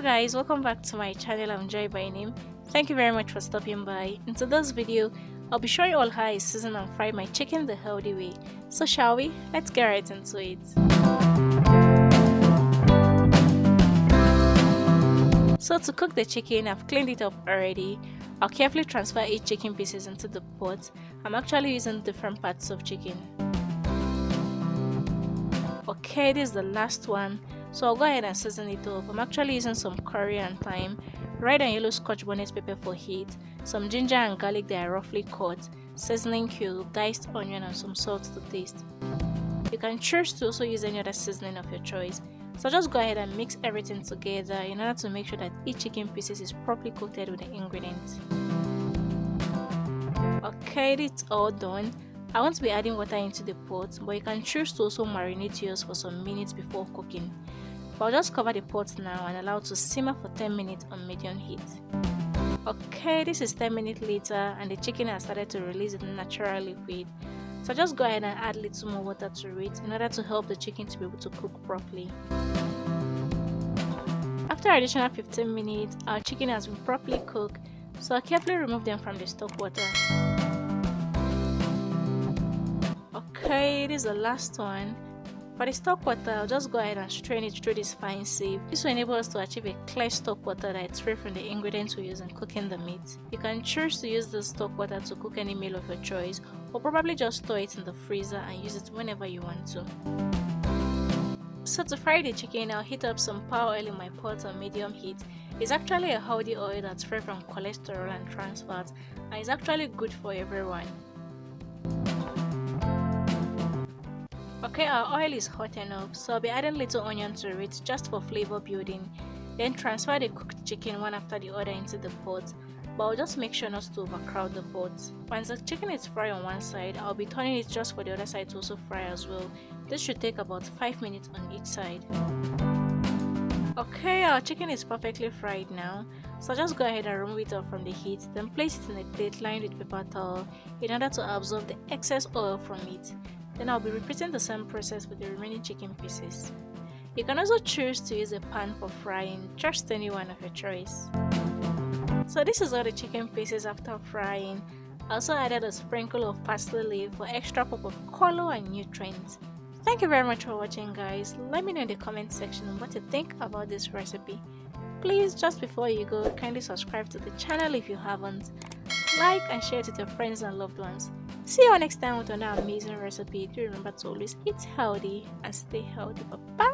guys, welcome back to my channel. I'm Joy by name. Thank you very much for stopping by. In today's video, I'll be showing you all how I season and fry my chicken the healthy way. So shall we? Let's get right into it. So to cook the chicken, I've cleaned it up already. I'll carefully transfer each chicken pieces into the pot. I'm actually using different parts of chicken. Okay, this is the last one. So I'll go ahead and season it up. I'm actually using some curry and thyme, red and yellow scotch bonnet pepper for heat, some ginger and garlic that are roughly cut, seasoning cube, diced onion and some salt to taste. You can choose to also use any other seasoning of your choice. So just go ahead and mix everything together in order to make sure that each chicken pieces is properly coated with the ingredients. Okay, it's all done. I want to be adding water into the pot, but you can choose to also marinate yours for some minutes before cooking. But I'll just cover the pot now and allow it to simmer for 10 minutes on medium heat. Okay, this is 10 minutes later and the chicken has started to release its natural liquid. So just go ahead and add a little more water to it in order to help the chicken to be able to cook properly. After additional 15 minutes, our chicken has been properly cooked, so I'll carefully remove them from the stock water. Okay, this is the last one. For the stock water, I'll just go ahead and strain it through this fine sieve. This will enable us to achieve a clear stock water that is free from the ingredients we use in cooking the meat. You can choose to use this stock water to cook any meal of your choice, or probably just store it in the freezer and use it whenever you want to. So to fry the chicken, I'll heat up some palm oil in my pot on medium heat. It's actually a healthy oil that's free from cholesterol and trans fats, and it's actually good for everyone. Okay, our oil is hot enough, so I'll be adding little onion to it just for flavor building. Then transfer the cooked chicken one after the other into the pot, but I'll just make sure not to overcrowd the pot. Once the chicken is fried on one side, I'll be turning it just for the other side to also fry as well. This should take about 5 minutes on each side. Okay, our chicken is perfectly fried now, so just go ahead and remove it off from the heat, then place it in a plate lined with paper towel in order to absorb the excess oil from it. Then I'll be repeating the same process with the remaining chicken pieces. You can also choose to use a pan for frying, just any one of your choice. So this is all the chicken pieces after frying. I also added a sprinkle of parsley leaf for extra pop of color and nutrients. Thank you very much for watching, guys. Let me know in the comment section what you think about this recipe. Please, just before you go, kindly subscribe to the channel if you haven't. Like and share it with your friends and loved ones. See you next time with another amazing recipe. Do remember to always eat healthy and stay healthy. Bye bye.